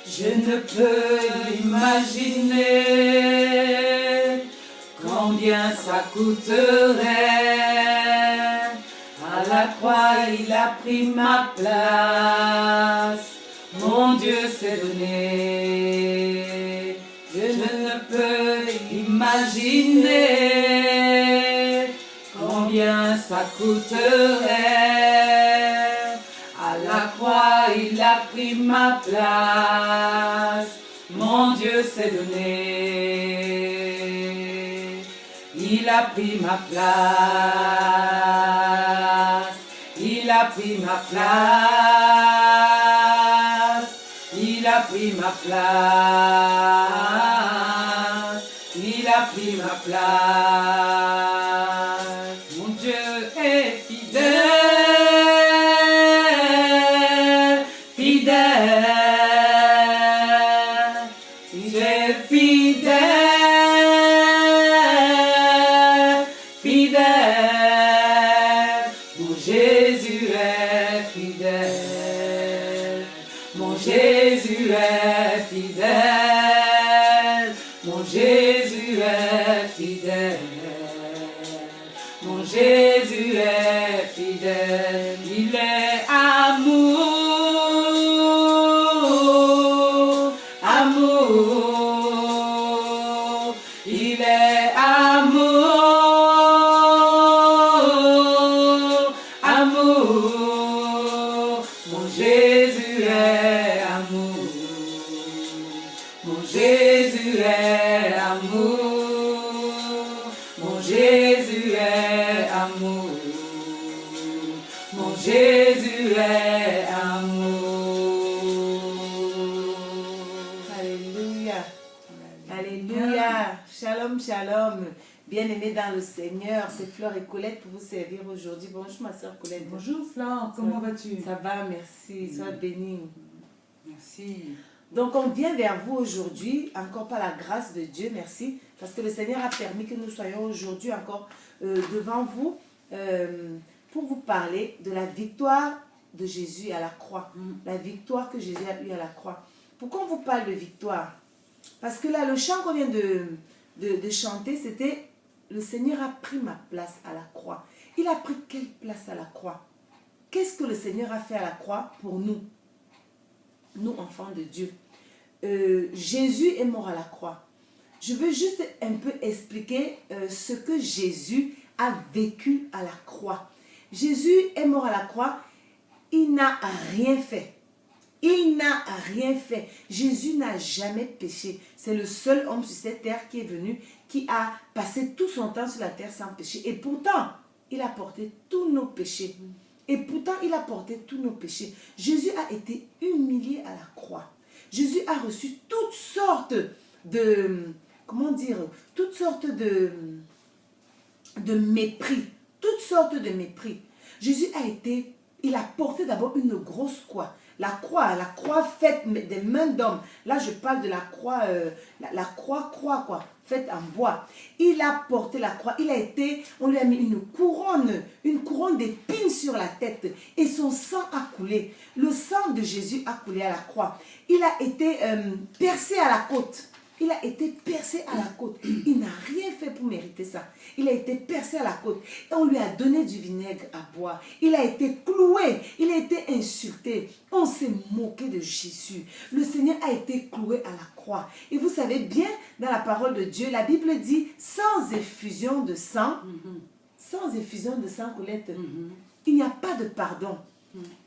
Je ne peux imaginer combien ça coûterait. À la croix, il a pris ma place. Mon Dieu s'est donné. Je ne peux imaginer combien ça coûterait. À la croix, il a pris ma place. Mon Dieu s'est donné. Il a pris ma place. Il a pris ma place. Il a pris ma place. Il a pris ma place. Mon Dieu est fidèle, fidèle. Il est fidèle, fidèle. Mon Jésus est fidèle. Mon Jésus est fidèle. Mon Jésus est fidèle. Mon Jésus est fidèle. Il est amour, amour. Il est amour, amour. Mon Jésus est amour. Mon Jésus est amour. Mon Jésus est amour. Mon Jésus est amour. Alléluia. Alléluia. Shalom, shalom. Bien-aimés dans le Seigneur, c'est Flore et Colette pour vous servir aujourd'hui. Bonjour ma soeur Colette. Bonjour Flore, comment vas-tu? Ça va, merci. Sois bénie. Merci. Donc on vient vers vous aujourd'hui, encore par la grâce de Dieu, merci, parce que le Seigneur a permis que nous soyons aujourd'hui encore devant vous pour vous parler de la victoire de Jésus à la croix, la victoire que Jésus a eue à la croix. Pourquoi on vous parle de victoire? Parce que là, le chant qu'on vient de chanter, c'était « Le Seigneur a pris ma place à la croix ». Il a pris quelle place à la croix? Qu'est-ce que le Seigneur a fait à la croix pour nous? Nous, enfants de Dieu. Jésus est mort à la croix. Je veux juste un peu expliquer ce que Jésus a vécu à la croix. Jésus est mort à la croix. Il n'a rien fait. Il n'a rien fait. Jésus n'a jamais péché. C'est le seul homme sur cette terre qui est venu, qui a passé tout son temps sur la terre sans péché. Et pourtant, il a porté tous nos péchés. Et pourtant, il a porté tous nos péchés. Jésus a été humilié à la croix. Jésus a reçu toutes sortes de, comment dire, toutes sortes de mépris. Toutes sortes de mépris. Jésus a été, il a porté d'abord une grosse croix. La croix faite des mains d'hommes. Là, je parle de la croix, la croix quoi, faite en bois. Il a porté la croix. Il a été, on lui a mis une couronne d'épines sur la tête. Et son sang a coulé. Le sang de Jésus a coulé à la croix. Il a été percé à la côte. Il a été percé à la côte. Il n'a rien fait pour mériter ça. Il a été percé à la côte. Et on lui a donné du vinaigre à boire. Il a été cloué. Il a été insulté. On s'est moqué de Jésus. Le Seigneur a été cloué à la croix. Et vous savez bien, dans la parole de Dieu, la Bible dit, sans effusion de sang, Colette, il n'y a pas de pardon.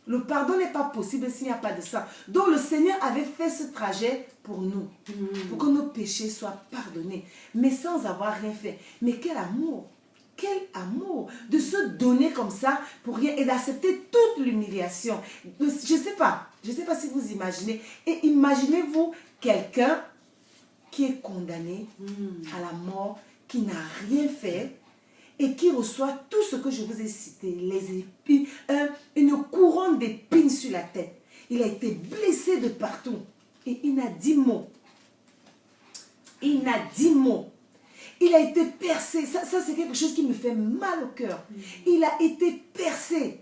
Le pardon n'est pas possible s'il n'y a pas de sang. Donc le Seigneur avait fait ce trajet pour nous, pour que nos péchés soient pardonnés, mais sans avoir rien fait. Mais quel amour de se donner comme ça pour rien et d'accepter toute l'humiliation. Je ne sais pas si vous imaginez. Et imaginez-vous quelqu'un qui est condamné à la mort, qui n'a rien fait, et qui reçoit tout ce que je vous ai cité, les épines, une couronne d'épines sur la tête. Il a été blessé de partout. Et il n'a dit mot. Il n'a dit mot. Il a été percé. Ça c'est quelque chose qui me fait mal au cœur. Il a été percé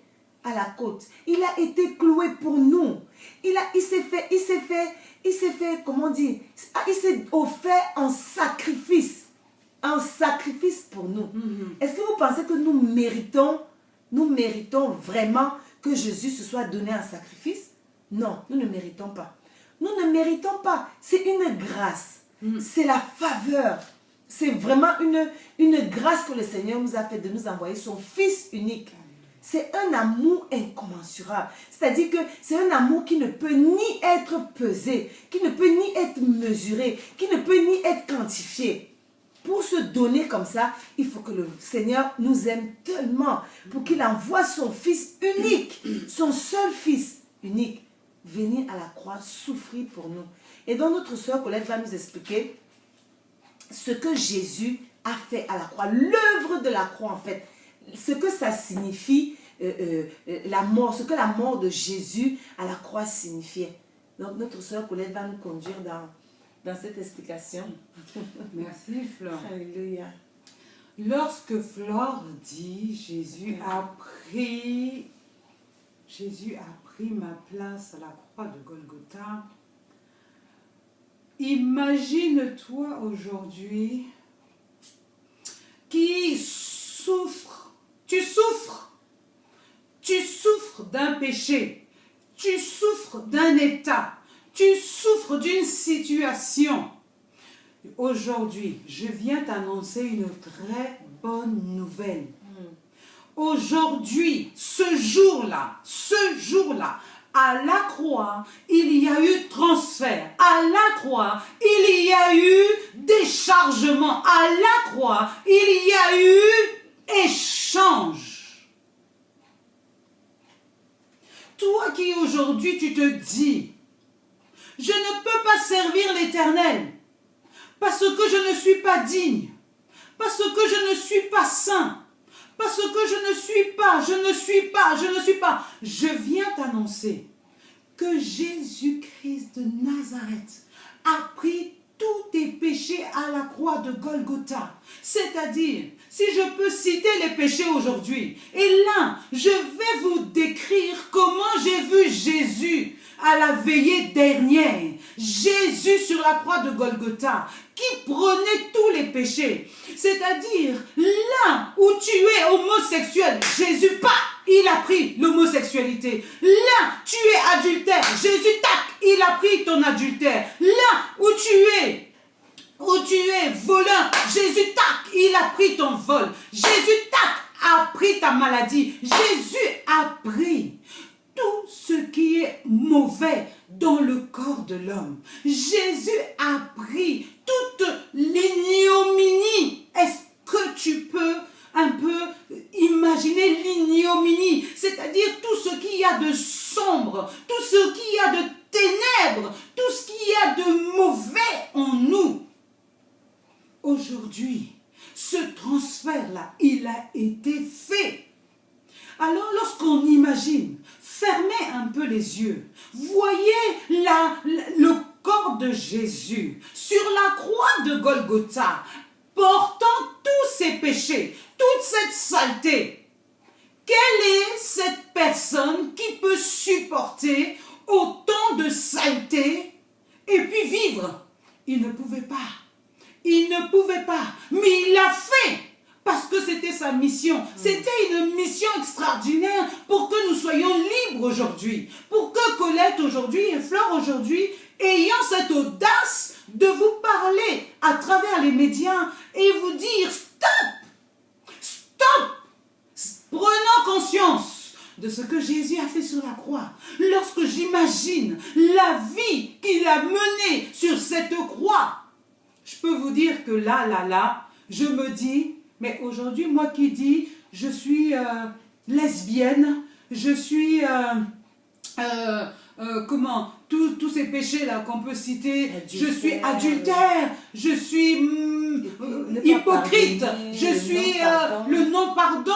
à la côte. Il a été cloué pour nous. Il s'est fait, comment dire, il s'est offert en sacrifice. Un sacrifice pour nous. Est-ce que vous pensez que nous méritons vraiment que Jésus se soit donné un sacrifice? Non, nous ne méritons pas. Nous ne méritons pas. C'est une grâce. C'est la faveur. C'est vraiment une grâce que le Seigneur nous a fait de nous envoyer son Fils unique. C'est un amour incommensurable. C'est-à-dire que c'est un amour qui ne peut ni être pesé, qui ne peut ni être mesuré, qui ne peut ni être quantifié. Pour se donner comme ça, il faut que le Seigneur nous aime tellement pour qu'il envoie son Fils unique, son seul Fils unique, venir à la croix souffrir pour nous. Et donc notre sœur Colette va nous expliquer ce que Jésus a fait à la croix, l'œuvre de la croix en fait, ce que ça signifie, la mort, ce que la mort de Jésus à la croix signifiait. Donc notre sœur Colette va nous conduire dans cette explication. Merci Flore. Alléluia. Lorsque Flore dit Jésus a pris ma place à la croix de Golgotha, imagine-toi aujourd'hui qui souffre. Tu souffres d'un péché, tu souffres d'un état, tu souffres d'une situation. Aujourd'hui, je viens t'annoncer une très bonne nouvelle. Aujourd'hui, ce jour-là, à la croix, il y a eu transfert. À la croix, il y a eu déchargement. À la croix, il y a eu échange. Toi qui aujourd'hui, tu te dis, je ne peux pas servir l'Éternel parce que je ne suis pas digne, parce que je ne suis pas saint, parce que je ne suis pas. Je viens t'annoncer que Jésus-Christ de Nazareth a pris tous tes péchés à la croix de Golgotha. C'est-à-dire, si je peux citer les péchés aujourd'hui, et là, je vais vous décrire comment j'ai vu Jésus à la veillée dernière. Jésus sur la croix de Golgotha, qui prenait tous les péchés. C'est-à-dire, là où tu es homosexuel, Jésus, il a pris l'homosexualité. Là, tu es adultère, Jésus, il a pris ton adultère. Là où tu es voleur, Jésus, il a pris ton vol. Jésus, a pris ta maladie. Jésus a pris tout ce qui est mauvais dans le corps de l'homme. Jésus a pris toute l'ignominie. Est-ce que tu peux un peu imaginer l'ignominie? C'est-à-dire tout ce qu'il y a de sombre, tout ce qu'il y a de ténèbres, tout ce qu'il y a de mauvais en nous. Aujourd'hui, ce transfert-là, il a été fait. Alors, lorsqu'on imagine, fermez un peu les yeux. Voyez le corps de Jésus sur la croix de Golgotha, portant tous ses péchés, toute cette saleté. Quelle est cette personne qui peut supporter autant de saleté et puis vivre? Il ne pouvait pas. Il ne pouvait pas. Mais il l'a fait. Parce que c'était sa mission. C'était une mission extraordinaire pour que nous soyons libres aujourd'hui. Pour que Colette aujourd'hui et Flore aujourd'hui, ayant cette audace de vous parler à travers les médias et vous dire stop, stop, prenons conscience de ce que Jésus a fait sur la croix. Lorsque j'imagine la vie qu'il a menée sur cette croix, je peux vous dire que là, je me dis, mais aujourd'hui, moi qui dis, je suis lesbienne, je suis, tous ces péchés-là qu'on peut citer, je suis adultère, je suis hypocrite, je suis le non-pardon,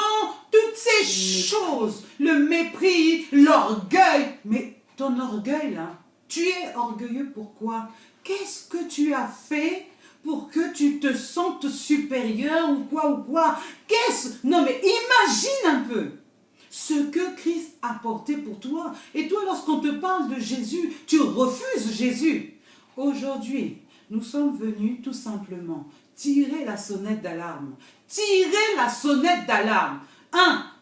toutes ces choses, le mépris, l'orgueil. Mais ton orgueil, là, tu es orgueilleux pourquoi? Qu'est-ce que tu as fait pour que tu te sentes supérieur ou quoi? Non mais imagine un peu. ce que Christ a porté pour toi. Et toi, lorsqu'on te parle de Jésus, tu refuses Jésus. Aujourd'hui, nous sommes venus tout simplement tirer la sonnette d'alarme. Tirer la sonnette d'alarme.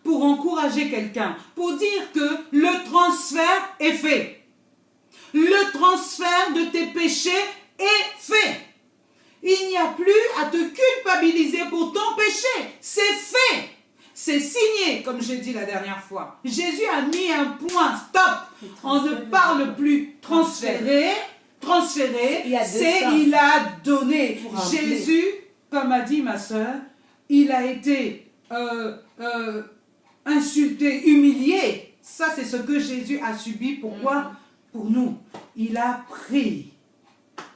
Pour encourager quelqu'un, pour dire que le transfert est fait. Le transfert de tes péchés est fait. Il n'y a plus à te culpabiliser pour ton péché. C'est fait. C'est signé, comme j'ai dit la dernière fois. Jésus a mis un point, stop. On ne parle plus transférer, c'est il a donné. Jésus, comme a dit ma soeur, il a été insulté, humilié. Ça, c'est ce que Jésus a subi. Pourquoi? Pour nous. Il a pris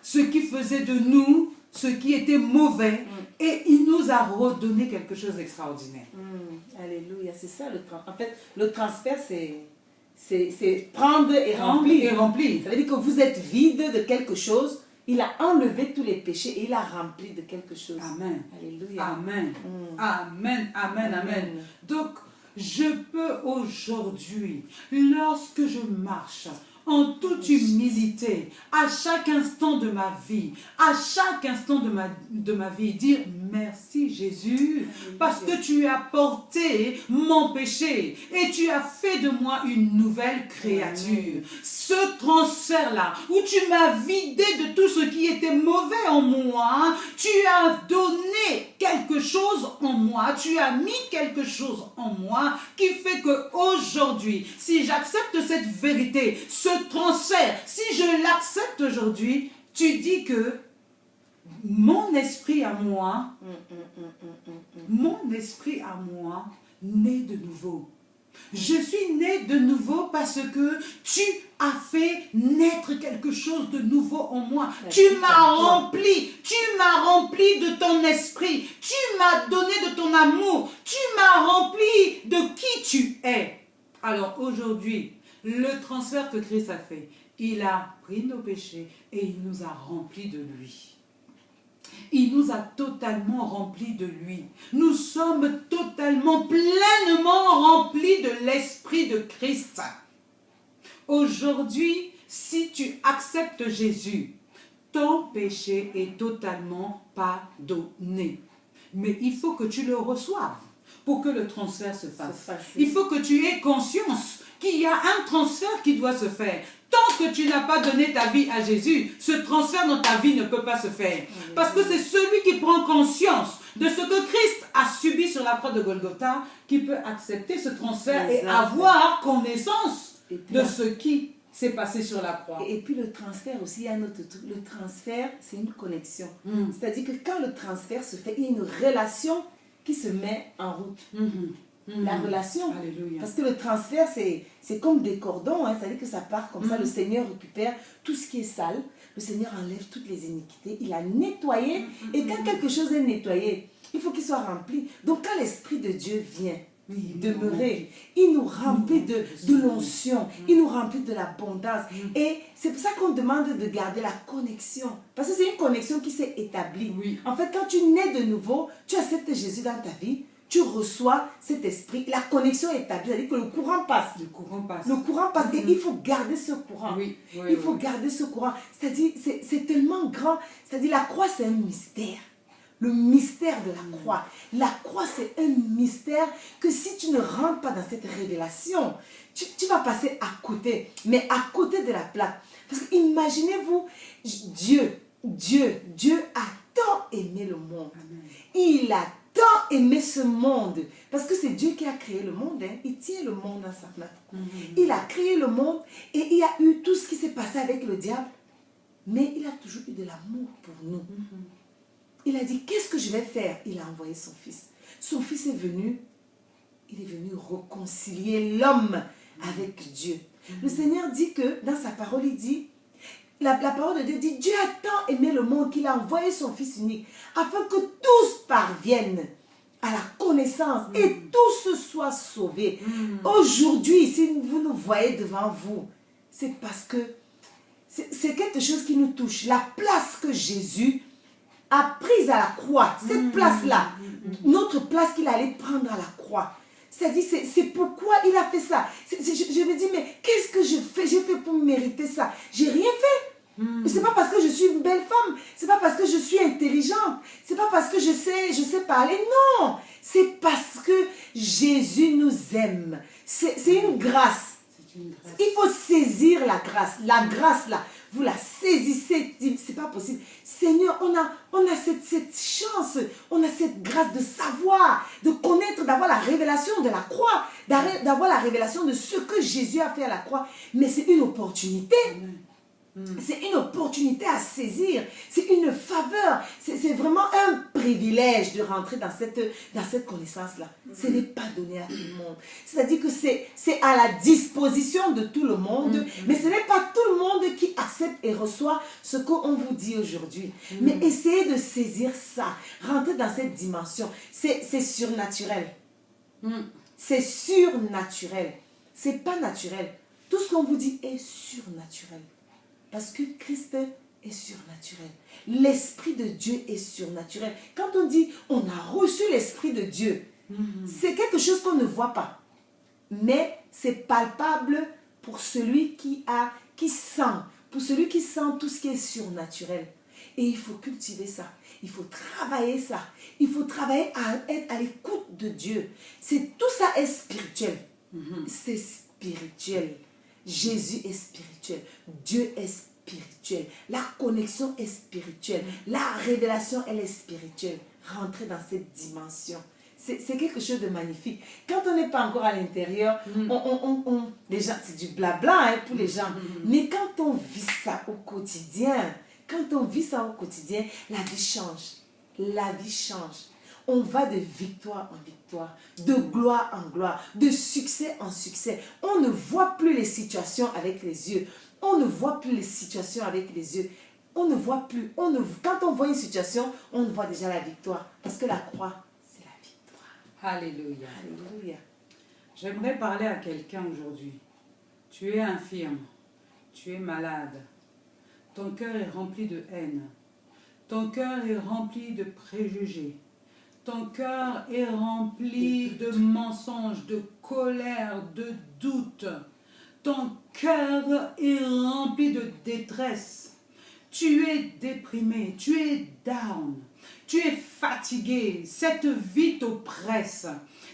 ce qui faisait de nous, ce qui était mauvais, et il nous a redonné quelque chose d'extraordinaire. Alléluia, c'est ça le transfert. En fait, le transfert, c'est prendre et remplir. Ça veut dire que vous êtes vide de quelque chose. Il a enlevé tous les péchés et il a rempli de quelque chose. Amen. Alléluia. Amen. Amen. Amen. Amen. Donc, je peux aujourd'hui, lorsque je marche en toute humilité, à chaque instant de ma vie, dire merci Jésus, parce que tu as porté mon péché et tu as fait de moi une nouvelle créature. Ce transfert-là, où tu m'as vidé de tout ce qui était mauvais en moi, tu as donné quelque chose en moi, tu as mis quelque chose en moi qui fait que aujourd'hui, si j'accepte cette vérité, ce transfert, si je l'accepte aujourd'hui, tu dis que mon esprit à moi, naît de nouveau. Je suis né de nouveau parce que tu as fait naître quelque chose de nouveau en moi. Tu m'as rempli de ton esprit. Tu m'as donné de ton amour. Tu m'as rempli de qui tu es. Alors aujourd'hui, le transfert que Christ a fait, il a pris nos péchés et il nous a remplis de lui. Il nous a totalement remplis de lui. Nous sommes totalement, pleinement remplis de l'Esprit de Christ. Aujourd'hui, si tu acceptes Jésus, ton péché est totalement pardonné. Mais il faut que tu le reçoives pour que le transfert se fasse. Il faut que tu aies conscience qu'il y a un transfert qui doit se faire. Tant que tu n'as pas donné ta vie à Jésus, ce transfert dans ta vie ne peut pas se faire. Parce que c'est celui qui prend conscience de ce que Christ a subi sur la croix de Golgotha qui peut accepter ce transfert et avoir connaissance de ce qui s'est passé sur la croix. Et puis le transfert aussi, il y a un autre truc. Le transfert, c'est une connexion. C'est-à-dire que quand le transfert se fait, il y a une relation qui se met en route. La relation. Alléluia. Parce que le transfert, c'est comme des cordons. C'est-à-dire que ça part comme ça. Le Seigneur récupère tout ce qui est sale. Le Seigneur enlève toutes les iniquités. Il a nettoyé. Et quand quelque chose est nettoyé, il faut qu'il soit rempli. Donc quand l'Esprit de Dieu vient demeurer, il nous remplit de l'onction. Il nous remplit de l'abondance. Et c'est pour ça qu'on demande de garder la connexion. Parce que c'est une connexion qui s'est établie. En fait, quand tu nais de nouveau, tu acceptes Jésus dans ta vie. Tu reçois cet esprit, la connexion est établie, c'est-à-dire que le courant passe. Le courant passe et il faut garder ce courant. Il faut garder ce courant. C'est-à-dire, c'est tellement grand. C'est-à-dire, la croix, c'est un mystère. Le mystère de la croix. La croix, c'est un mystère que si tu ne rentres pas dans cette révélation, tu vas passer à côté. Mais à côté de la plaque. Parce que imaginez-vous, Dieu a tant aimé le monde. Il a tant aimé ce monde, parce que c'est Dieu qui a créé le monde, il tient le monde dans sa main. Il a créé le monde et il y a eu tout ce qui s'est passé avec le diable, mais il a toujours eu de l'amour pour nous. Il a dit, qu'est-ce que je vais faire? Il a envoyé son fils. Son fils est venu, il est venu réconcilier l'homme avec Dieu. Le Seigneur dit que, dans sa parole, il dit, la parole de Dieu dit, Dieu a tant aimé le monde qu'il a envoyé son Fils unique afin que tous parviennent à la connaissance et tous soient sauvés. Aujourd'hui, si vous nous voyez devant vous, c'est parce que c'est quelque chose qui nous touche. La place que Jésus a prise à la croix, cette place-là, notre place qu'il allait prendre à la croix, C'est-à-dire, c'est pourquoi il a fait ça. Je me dis, mais qu'est-ce que j'ai fait pour mériter ça? J'ai rien fait. C'est pas parce que je suis une belle femme, c'est pas parce que je suis intelligente, c'est pas parce que je sais parler, non. C'est parce que Jésus nous aime. C'est une grâce. Il faut saisir la grâce. La grâce là, vous la saisissez, c'est pas possible. Seigneur, on a cette chance, on a cette grâce de savoir, de connaître, d'avoir la révélation de la croix, d'avoir la révélation de ce que Jésus a fait à la croix. Mais c'est une opportunité. C'est une opportunité à saisir, c'est une faveur, c'est vraiment un privilège de rentrer dans cette connaissance-là. Ce n'est pas donné à tout le monde. C'est-à-dire que c'est à la disposition de tout le monde, mais ce n'est pas tout le monde qui accepte et reçoit ce qu'on vous dit aujourd'hui. Mais essayez de saisir ça, rentrer dans cette dimension. C'est surnaturel. C'est surnaturel. C'est pas naturel. Tout ce qu'on vous dit est surnaturel. Parce que Christ est surnaturel. L'Esprit de Dieu est surnaturel. Quand on dit on a reçu l'Esprit de Dieu, c'est quelque chose qu'on ne voit pas. Mais c'est palpable pour celui qui sent. Pour celui qui sent tout ce qui est surnaturel. Et il faut cultiver ça. Il faut travailler ça. Il faut travailler à être à l'écoute de Dieu. Tout ça est spirituel. C'est spirituel. Jésus est spirituel. Dieu est spirituel. La connexion est spirituelle. La révélation, elle est spirituelle. Rentrer dans cette dimension. C'est quelque chose de magnifique. Quand on n'est pas encore à l'intérieur, les gens, c'est du blabla pour les gens. Mais quand on vit ça au quotidien, la vie change. La vie change. On va de victoire en victoire, de gloire en gloire, de succès en succès. On ne voit plus les situations avec les yeux. On ne voit plus les situations avec les yeux. On ne voit plus. Quand on voit une situation, on voit déjà la victoire. Parce que la croix, c'est la victoire. Alléluia. Alléluia. J'aimerais parler à quelqu'un aujourd'hui. Tu es infirme. Tu es malade. Ton cœur est rempli de haine. Ton cœur est rempli de préjugés. Ton cœur est rempli de mensonges, de colère, de doutes. Ton cœur est rempli de détresse. Tu es déprimé, tu es down, tu es fatigué. Cette vie t'oppresse.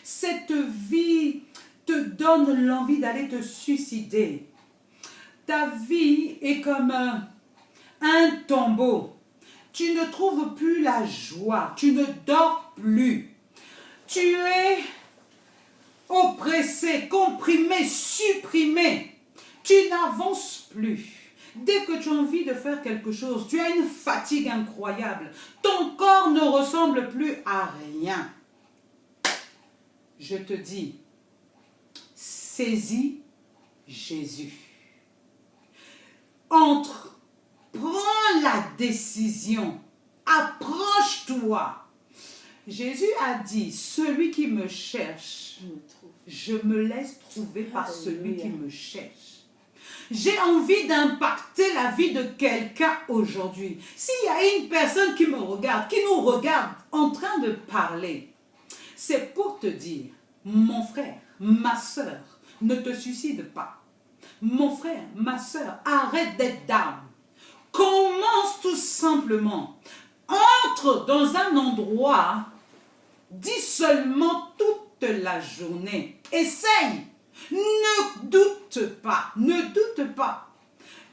Cette vie te donne l'envie d'aller te suicider. Ta vie est comme un tombeau. Tu ne trouves plus la joie, tu ne dors plus. Tu es oppressé, comprimé, supprimé. Tu n'avances plus. Dès que tu as envie de faire quelque chose, tu as une fatigue incroyable. Ton corps ne ressemble plus à rien. Je te dis, saisis Jésus. Prends la décision. Approche-toi. Jésus a dit, celui qui me cherche, je me laisse trouver par celui qui me cherche. J'ai envie d'impacter la vie de quelqu'un aujourd'hui. S'il y a une personne qui me regarde, qui nous regarde en train de parler, c'est pour te dire, mon frère, ma soeur, ne te suicide pas. Mon frère, ma soeur, arrête d'être down. Commence tout simplement. Entre dans un endroit, dis seulement toute la journée. Essaye. Ne doute pas. Ne doute pas.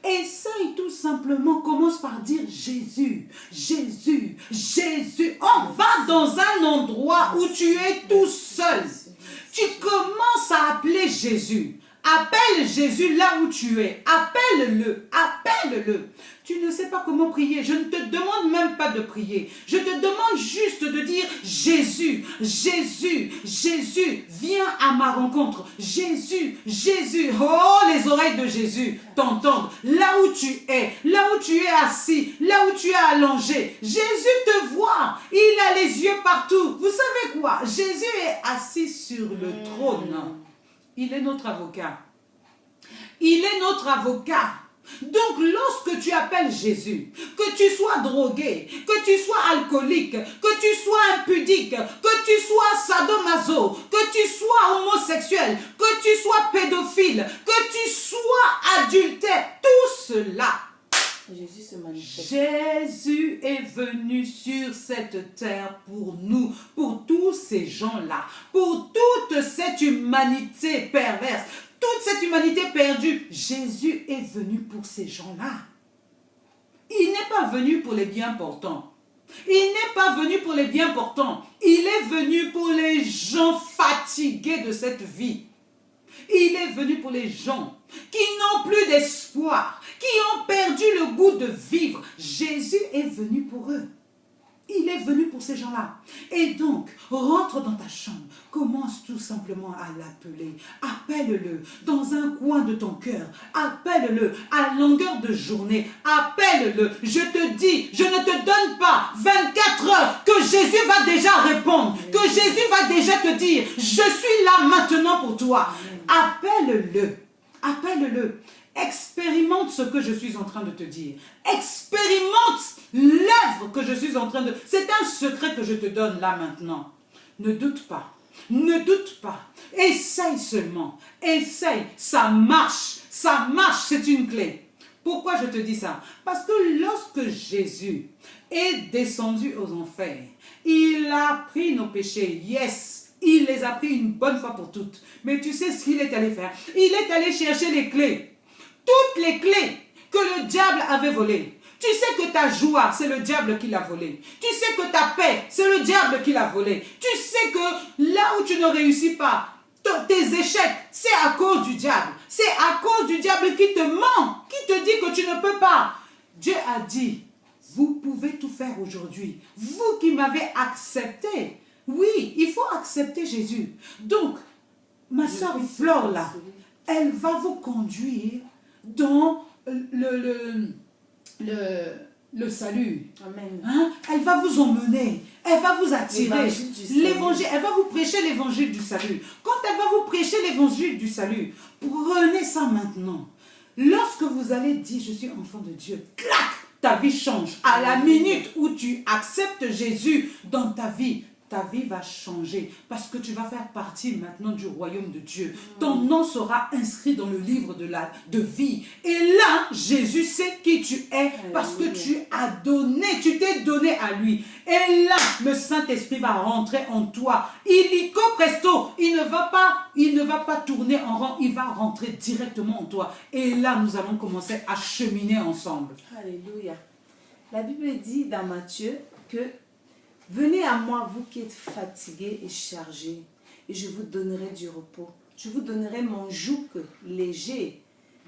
Essaye tout simplement. Commence par dire Jésus, Jésus, Jésus. On va dans un endroit où tu es tout seul. Tu commences à appeler Jésus. Appelle Jésus là où tu es. Appelle-le. Appelle-le. Tu ne sais pas comment prier. Je ne te demande même pas de prier. Je te demande juste de dire Jésus, Jésus, Jésus, viens à ma rencontre. Jésus, Jésus. Oh, les oreilles de Jésus t'entendent. Là où tu es assis, là où tu es allongé. Jésus te voit. Il a les yeux partout. Vous savez quoi? Jésus est assis sur le trône. Il est notre avocat. Il est notre avocat. Donc, lorsque tu appelles Jésus, que tu sois drogué, que tu sois alcoolique, que tu sois impudique, que tu sois sadomaso, que tu sois homosexuel, que tu sois pédophile, que tu sois adultère, tout cela. Jésus se manifeste. Jésus est venu sur cette terre pour nous, pour tous ces gens-là, pour toute cette humanité perverse, toute cette humanité perdue. Jésus est venu pour ces gens-là. Il n'est pas venu pour les bien portants. Il n'est pas venu pour les bien portants. Il est venu pour les gens fatigués de cette vie. Il est venu pour les gens qui n'ont plus d'espoir, qui ont perdu le goût de vivre. Jésus est venu pour eux. Il est venu pour ces gens-là. Et donc, rentre dans ta chambre. Commence tout simplement à l'appeler. Appelle-le dans un coin de ton cœur. Appelle-le à longueur de journée. Appelle-le. Je te dis, je ne te donne pas 24 heures que Jésus va déjà répondre. Que Jésus va déjà te dire, je suis là maintenant pour toi. Appelle-le. Appelle-le. Expérimente ce que je suis en train de te dire. Expérimente l'œuvre que je suis en train de... C'est un secret que je te donne là maintenant. Ne doute pas. Ne doute pas. Essaye seulement. Essaye. Ça marche. Ça marche. C'est une clé. Pourquoi je te dis ça? Parce que lorsque Jésus est descendu aux enfers, il a pris nos péchés. Yes. Il les a pris une bonne fois pour toutes. Mais tu sais ce qu'il est allé faire? Il est allé chercher les clés. Toutes les clés que le diable avait volées. Tu sais que ta joie, c'est le diable qui l'a volée. Tu sais que ta paix, c'est le diable qui l'a volée. Tu sais que là où tu ne réussis pas, tes échecs, c'est à cause du diable. C'est à cause du diable qui te ment, qui te dit que tu ne peux pas. Dieu a dit, vous pouvez tout faire aujourd'hui. Vous qui m'avez accepté. Oui, il faut accepter Jésus. Donc, ma soeur Flore là, elle va vous conduire dans le salut. Amen. Hein? Elle va vous emmener, elle va vous attirer. L'évangile, elle va vous prêcher l'évangile du salut. Quand elle va vous prêcher l'évangile du salut, prenez ça maintenant. Lorsque vous allez dire je suis enfant de Dieu, clac, ta vie change. À la minute où tu acceptes Jésus dans ta vie va changer parce que tu vas faire partie maintenant du royaume de Dieu. Ton nom sera inscrit dans le livre de vie. Et là, Jésus sait qui tu es parce que tu t'es donné à lui. Et là, le Saint-Esprit va rentrer en toi. Illico presto, il ne va pas tourner en rond, il va rentrer directement en toi. Et là, nous allons commencer à cheminer ensemble. Alléluia. La Bible dit dans Matthieu que venez à moi, vous qui êtes fatigués et chargés, et je vous donnerai du repos. Je vous donnerai mon joug léger,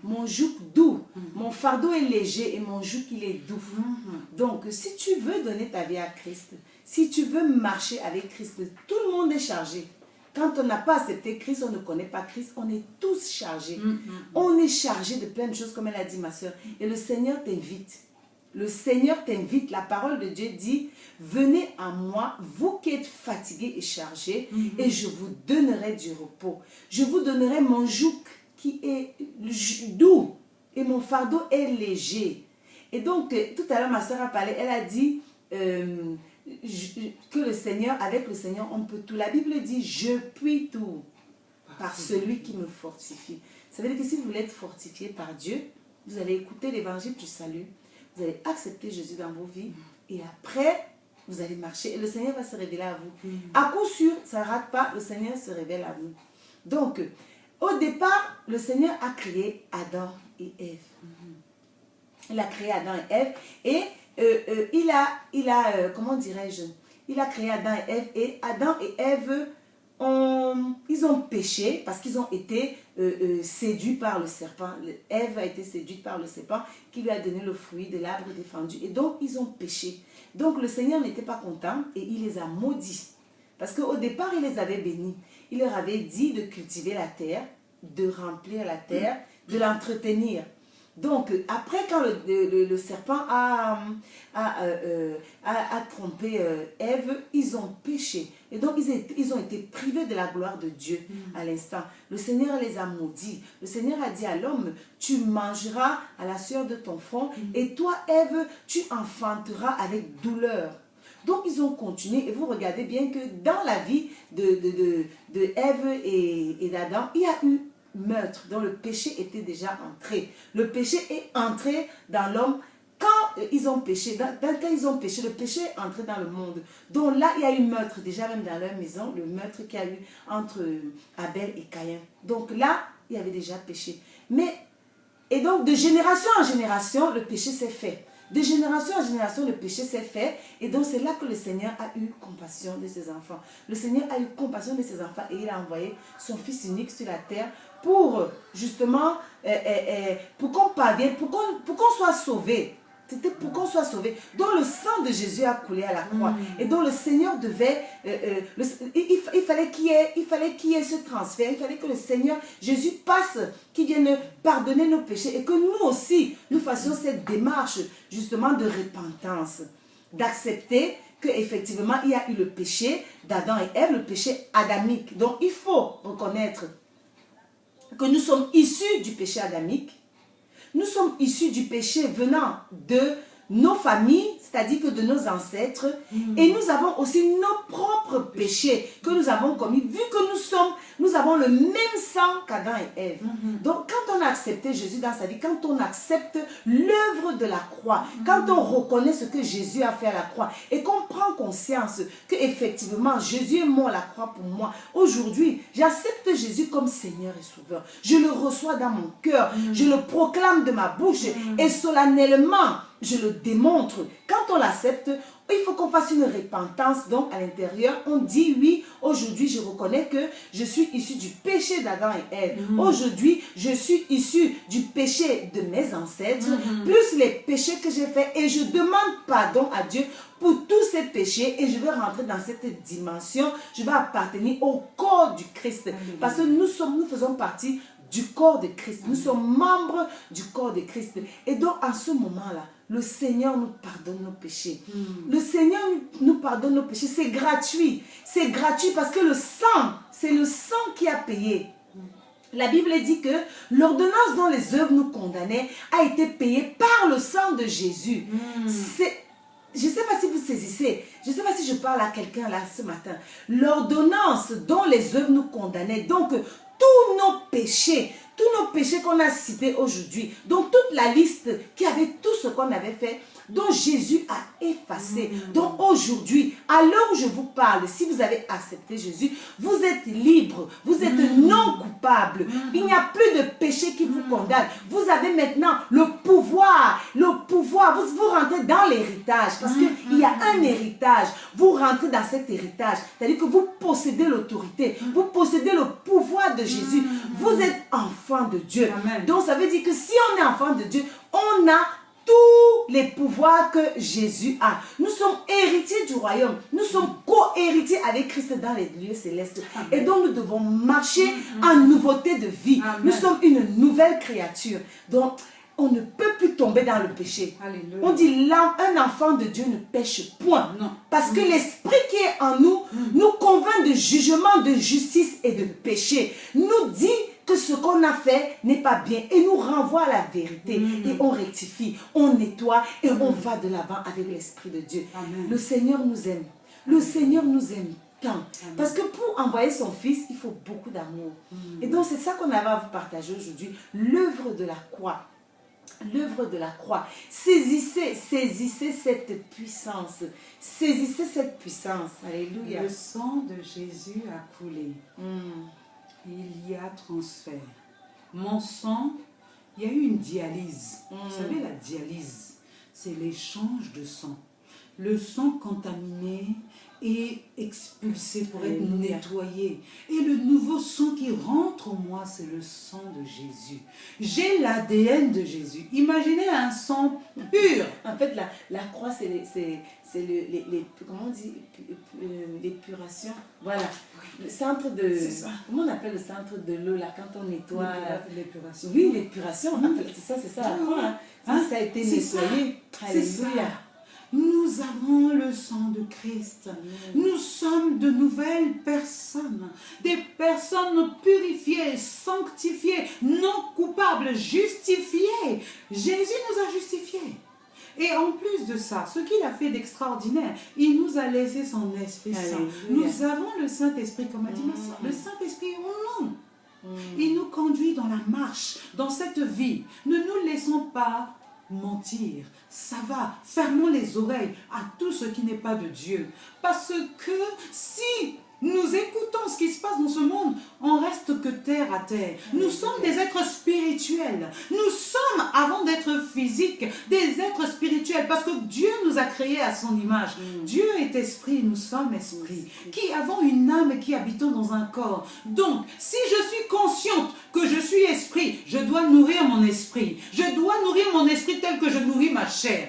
mon joug doux. Mon fardeau est léger et mon joug il est doux. Donc, si tu veux donner ta vie à Christ, si tu veux marcher avec Christ, tout le monde est chargé. Quand on n'a pas accepté Christ, on ne connaît pas Christ, on est tous chargés. On est chargé de plein de choses, comme elle a dit ma soeur. Et le Seigneur t'invite. Le Seigneur t'invite, la parole de Dieu dit, venez à moi, vous qui êtes fatigués et chargés, et je vous donnerai du repos. Je vous donnerai mon joug qui est doux, et mon fardeau est léger. Et donc, tout à l'heure, ma soeur a parlé, elle a dit que le Seigneur, avec le Seigneur, on peut tout. La Bible dit, je puis tout par celui qui me fortifie. Ça veut dire que si vous voulez être fortifié par Dieu, vous allez écouter l'évangile du salut. Vous allez accepter Jésus dans vos vies et après, vous allez marcher et le Seigneur va se révéler à vous. À coup sûr, ça ne rate pas, le Seigneur se révèle à vous. Donc, au départ, le Seigneur a créé Adam et Ève. Il a créé Adam et Ève et comment dirais-je, il a créé Adam et Adam et Ève, ils ont péché parce qu'ils ont été séduits par le serpent. Ève a été séduite par le serpent qui lui a donné le fruit de l'arbre défendu. Et donc, ils ont péché. Donc, le Seigneur n'était pas content et il les a maudits. Parce qu'au départ, il les avait bénis. Il leur avait dit de cultiver la terre, de remplir la terre, de l'entretenir. Donc, après, quand le serpent a trompé Ève, ils ont péché. Et donc, ils ont été privés de la gloire de Dieu à l'instant. Le Seigneur les a maudits. Le Seigneur a dit à l'homme, tu mangeras à la sueur de ton front, et toi, Ève, tu enfanteras avec douleur. Donc, ils ont continué. Et vous regardez bien que dans la vie de Ève et d'Adam, il y a eu meurtre, dont le péché était déjà entré. Le péché est entré dans l'homme quand ils ont péché. Quand ils ont péché, le péché est entré dans le monde. Donc là, il y a eu meurtre, déjà même dans leur maison, le meurtre qu'il y a eu entre Abel et Caïn. Donc là, il y avait déjà péché. Et donc, de génération en génération, le péché s'est fait. De génération en génération, le péché s'est fait. Et donc, c'est là que le Seigneur a eu compassion de ses enfants. Le Seigneur a eu compassion de ses enfants et il a envoyé son Fils unique sur la terre pour, justement, pour qu'on parvienne, pour qu'on soit sauvé. C'était pour qu'on soit sauvé. Donc le sang de Jésus a coulé à la croix. Et donc le Seigneur devait... il fallait qu'il y ait ce transfert. Il fallait que le Seigneur Jésus passe, qu'il vienne pardonner nos péchés. Et que nous aussi, nous fassions cette démarche justement de repentance. D'accepter qu'effectivement, il y a eu le péché d'Adam et Ève, le péché adamique. Donc il faut reconnaître que nous sommes issus du péché adamique. Nous sommes issus du péché venant de nos familles, c'est-à-dire que de nos ancêtres. Et nous avons aussi nos propres péchés que nous avons commis, vu que nous avons le même sang qu'Adam et Ève. Donc, quand on a accepté Jésus dans sa vie, quand on accepte l'œuvre de la croix, quand on reconnaît ce que Jésus a fait à la croix et qu'on prend conscience qu'effectivement, Jésus est mort à la croix pour moi. Aujourd'hui, j'accepte Jésus comme Seigneur et Sauveur. Je le reçois dans mon cœur. Je le proclame de ma bouche et solennellement, je le démontre. Quand on l'accepte, il faut qu'on fasse une repentance. Donc, à l'intérieur, on dit oui, aujourd'hui, je reconnais que je suis issu du péché d'Adam et Ève. Aujourd'hui, je suis issu du péché de mes ancêtres, plus les péchés que j'ai faits. Et je demande pardon à Dieu pour tous ces péchés. Et je vais rentrer dans cette dimension. Je vais appartenir au corps du Christ. Parce que nous faisons partie du corps de Christ. Nous sommes membres du corps de Christ. Et donc, en ce moment-là, le Seigneur nous pardonne nos péchés. Le Seigneur nous pardonne nos péchés. C'est gratuit. C'est gratuit parce que le sang, c'est le sang qui a payé. La Bible dit que l'ordonnance dont les œuvres nous condamnaient a été payée par le sang de Jésus. Je ne sais pas si vous saisissez. Je ne sais pas si je parle à quelqu'un là ce matin. L'ordonnance dont les œuvres nous condamnaient. Donc, tous nos péchés qu'on a cités aujourd'hui, donc toute la liste qui avait tout ce qu'on avait fait, dont Jésus a effacé. Donc aujourd'hui, à l'heure où je vous parle, si vous avez accepté Jésus, vous êtes libre, vous êtes non coupable. Il n'y a plus de péché qui vous condamne. Vous avez maintenant le pouvoir, vous rentrez dans l'héritage, parce qu'il y a un héritage. Vous rentrez dans cet héritage, c'est-à-dire que vous possédez l'autorité, vous possédez le pouvoir de Jésus. Vous êtes enfant de Dieu. Amen. Donc ça veut dire que si on est enfant de Dieu, on a tous les pouvoirs que Jésus a. Nous sommes héritiers du royaume. Nous sommes co-héritiers avec Christ dans les lieux célestes. Amen. Et donc nous devons marcher en nouveauté de vie. Amen. Nous sommes une nouvelle créature. Donc on ne peut plus tomber dans le péché. Alléluia. On dit un enfant de Dieu ne pêche point. Non. Parce que l'esprit qui est en nous nous convainc de jugement, de justice et de péché. Nous dit que ce qu'on a fait n'est pas bien et nous renvoie à la vérité. Et on rectifie, on nettoie et on va de l'avant avec l'Esprit de Dieu. Amen. Le Seigneur nous aime. Le Seigneur nous aime tant. Amen. Parce que pour envoyer son Fils, il faut beaucoup d'amour. Et donc c'est ça qu'on avait à vous partager aujourd'hui. L'œuvre de la croix. L'œuvre de la croix. Saisissez cette puissance. Saisissez cette puissance. Alléluia. Le sang de Jésus a coulé. Il y a transfert. Mon sang, il y a eu une dialyse. Vous savez, la dialyse, c'est l'échange de sang. Le sang contaminé est expulsé pour être nettoyé. Et le nouveau sang qui rentre en moi, c'est le sang de Jésus. J'ai l'ADN de Jésus. Imaginez un sang pur. En fait, la croix, c'est comment on dit, l'épuration. Voilà. Le centre de... Comment on appelle le centre de l'eau, là, quand on nettoie... L'épuration. Oui, l'épuration. C'est ça, la croix. Ça a été nettoyé. Alléluia. Nous avons le sang de Christ. Nous sommes de nouvelles personnes. Des personnes purifiées, sanctifiées, non coupables, justifiées. Jésus nous a justifiés. Et en plus de ça, ce qu'il a fait d'extraordinaire, il nous a laissé son Esprit Saint. Nous avons le Saint-Esprit, comme a dit ma soeur. Le Saint-Esprit en nous. Il nous conduit dans la marche, dans cette vie. Ne nous laissons pas mentir. Ça va. Fermons les oreilles à tout ce qui n'est pas de Dieu. Parce que si nous écoutons ce qui se passe dans ce monde, on reste que terre à terre. Nous sommes des êtres spirituels. Nous sommes, avant d'être physiques, des êtres spirituels. Parce que Dieu nous a créés à son image. Dieu est esprit, nous sommes esprit. Qui avons une âme et qui habitons dans un corps. Donc, si je suis consciente que je suis esprit, je dois nourrir mon esprit. Je dois nourrir mon esprit tel que je nourris ma chair.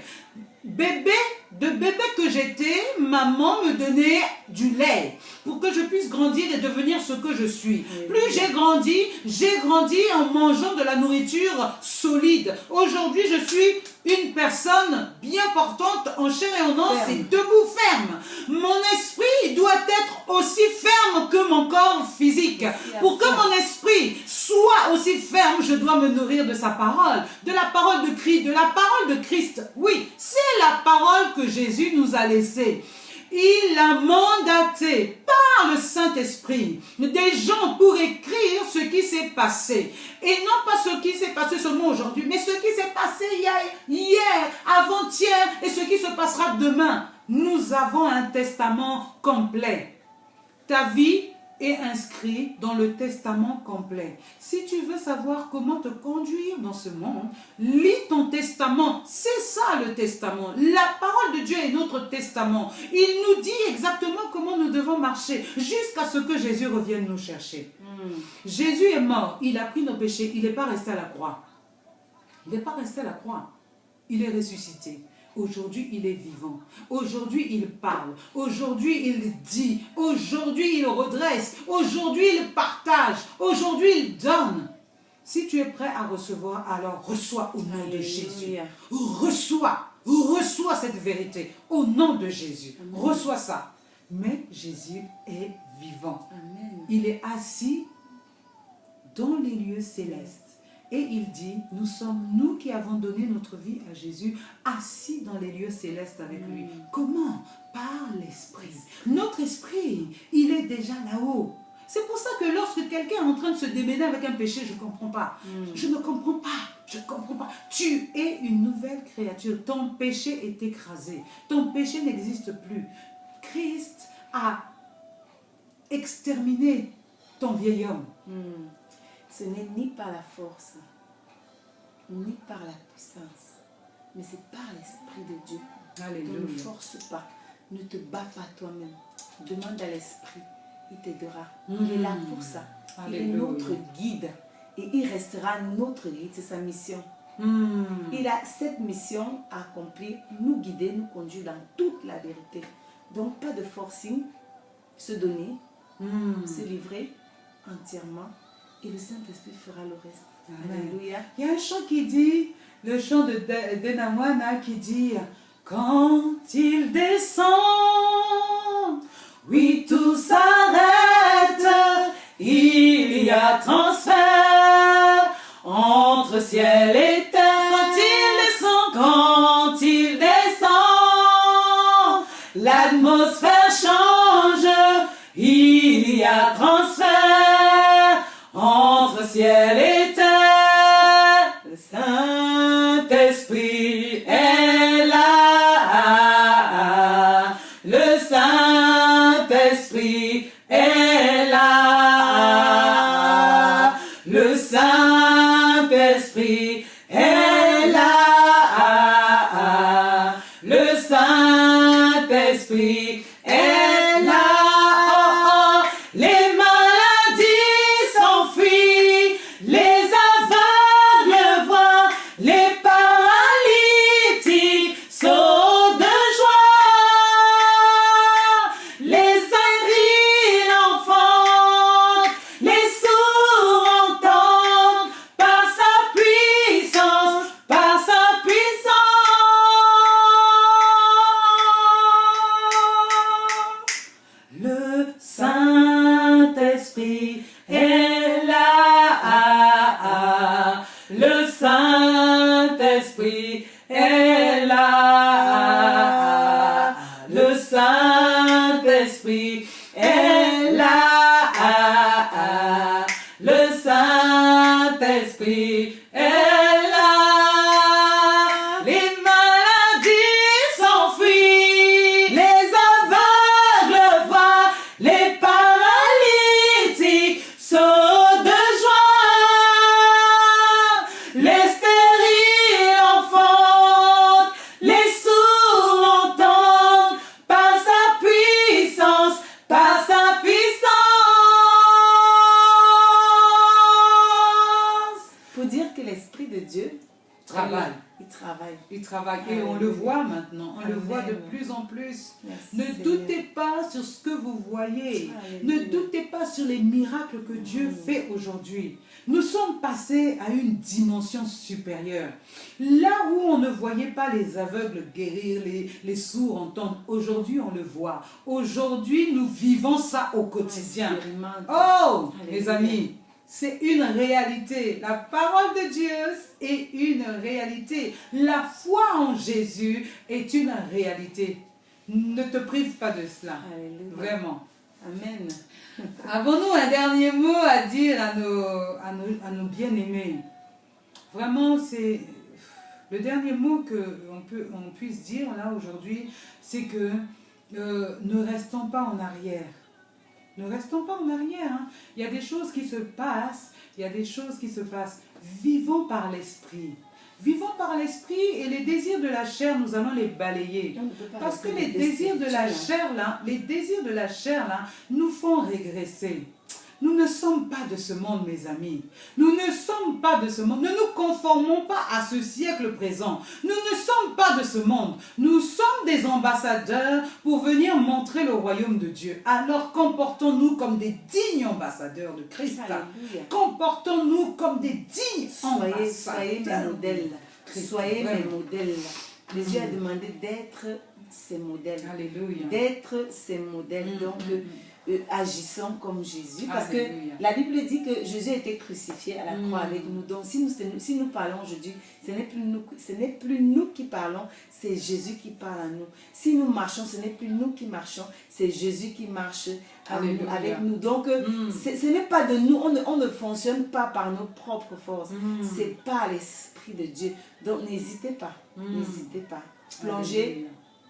De bébé que j'étais, maman me donnait du lait pour que je puisse grandir et devenir ce que je suis. Plus j'ai grandi en mangeant de la nourriture solide. Aujourd'hui, je suis une personne bien portante en chair et en os et debout ferme. Mon esprit doit être aussi ferme que mon corps physique. Pour que mon esprit soit aussi ferme, je dois me nourrir de sa parole, de la parole de Christ, de la parole de Christ. Oui, c'est la parole que Jésus nous a laissée. Il a mandaté par le Saint-Esprit des gens pour écrire ce qui s'est passé. Et non pas ce qui s'est passé seulement aujourd'hui, mais ce qui s'est passé hier, avant-hier et ce qui se passera demain. Nous avons un testament complet. Ta vie est inscrit dans le testament complet. Si tu veux savoir comment te conduire dans ce monde, lis ton testament. C'est ça le testament. La parole de Dieu est notre testament. Il nous dit exactement comment nous devons marcher jusqu'à ce que Jésus revienne nous chercher. Jésus est mort, il a pris nos péchés, il n'est pas resté à la croix. Il n'est pas resté à la croix. Il est ressuscité. Aujourd'hui, il est vivant. Aujourd'hui, il parle. Aujourd'hui, il dit. Aujourd'hui, il redresse. Aujourd'hui, il partage. Aujourd'hui, il donne. Si tu es prêt à recevoir, alors reçois au nom de Jésus. Reçois cette vérité au nom de Jésus. Amen. Reçois ça. Mais Jésus est vivant. Amen. Il est assis dans les lieux célestes. Et il dit, nous sommes nous qui avons donné notre vie à Jésus, assis dans les lieux célestes avec lui. Comment? Par l'esprit. Notre esprit, il est déjà là-haut. C'est pour ça que lorsque quelqu'un est en train de se démêler avec un péché, je ne comprends pas. Je ne comprends pas. Je ne comprends pas. Tu es une nouvelle créature. Ton péché est écrasé. Ton péché n'existe plus. Christ a exterminé ton vieil homme. Ce n'est ni par la force, ni par la puissance, mais c'est par l'Esprit de Dieu. Alléluia. Donc ne force pas, ne te bats pas toi-même. Demande à l'Esprit, il t'aidera. Il est là pour ça. Alléluia. Il est notre guide et il restera notre guide, c'est sa mission. Il a cette mission à accomplir, nous guider, nous conduire dans toute la vérité. Donc pas de forcing, se donner, se livrer entièrement. Et le Saint-Esprit fera le reste. Alléluia. Il y a un chant qui dit, le chant de Denawana qui dit, quand il descend, oui tout s'arrête, il y a transfert entre ciel et terre. Quand il descend, l'atmosphère change, il y a transfert entre ciel et terre. Le Saint-Esprit est là. Le Saint-Esprit est là. Le Saint-Esprit est là. Le Saint-Esprit est là. Les Il travaille et on le voit maintenant, on le voit de Amen. plus en plus. Merci, Ne Seigneur. doutez pas sur ce que vous voyez. Alléluia. Ne doutez pas sur les miracles que Dieu fait aujourd'hui. Nous sommes passés à une dimension supérieure. Là où on ne voyait pas les aveugles guérir, les sourds entendre, aujourd'hui on le voit. Aujourd'hui nous vivons ça au quotidien. Expérimente. Oh, Alléluia. mes amis, c'est une réalité. La parole de Dieu est une réalité. La foi en Jésus est une réalité. Ne te prive pas de cela. Alléluia. Vraiment. Amen. Avons-nous un dernier mot à dire à nos bien-aimés? Vraiment, c'est le dernier mot qu'on puisse dire là aujourd'hui, c'est que ne restons pas en arrière. Ne restons pas en arrière. Hein. Il y a des choses qui se passent. Il y a des choses qui se passent. Vivons par l'esprit. Vivons par l'esprit et les désirs de la chair, nous allons les balayer. On ne peut pas Parce que rester les désirs de la spirituel. chair là, nous font régresser. Nous ne sommes pas de ce monde, mes amis. Nous ne sommes pas de ce monde. Ne nous conformons pas à ce siècle présent. Nous ne sommes pas de ce monde. Nous sommes des ambassadeurs pour venir montrer le royaume de Dieu. Alors comportons-nous comme des dignes ambassadeurs de Christ. Alléluia. Comportons-nous comme des dignes Soyez ambassadeurs. mes modèles. Christ, Soyez mes vraiment. modèles. Jésus a demandé d'être ses modèles. Alléluia. D'être ses modèles. Donc, agissons comme Jésus. Parce Alléluia. que la Bible dit que Jésus a été crucifié à la croix avec nous. Donc, si nous parlons aujourd'hui, ce n'est plus nous qui parlons, c'est Jésus qui parle à nous. Si nous marchons, ce n'est plus nous qui marchons, c'est Jésus qui marche Alléluia. avec nous. Donc, ce n'est pas de nous, on ne fonctionne pas par nos propres forces. C'est par l'Esprit de Dieu. Donc, n'hésitez pas. N'hésitez pas.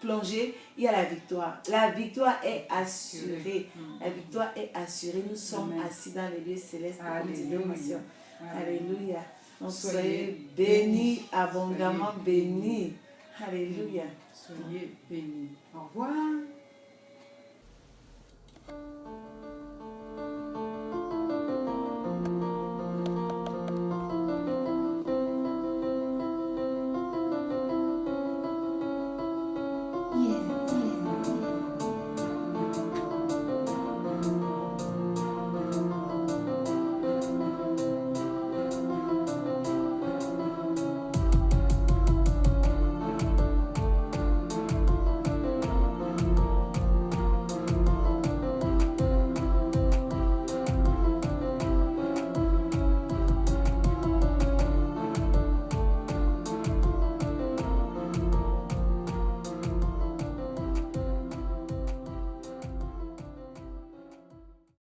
Plongez, il y a la victoire. La victoire est assurée. La victoire est assurée. Nous sommes assis dans les lieux célestes. Comme disait ma sœur. Alléluia. Donc soyez bénis, abondamment bénis. Alléluia. Soyez bénis. Au revoir.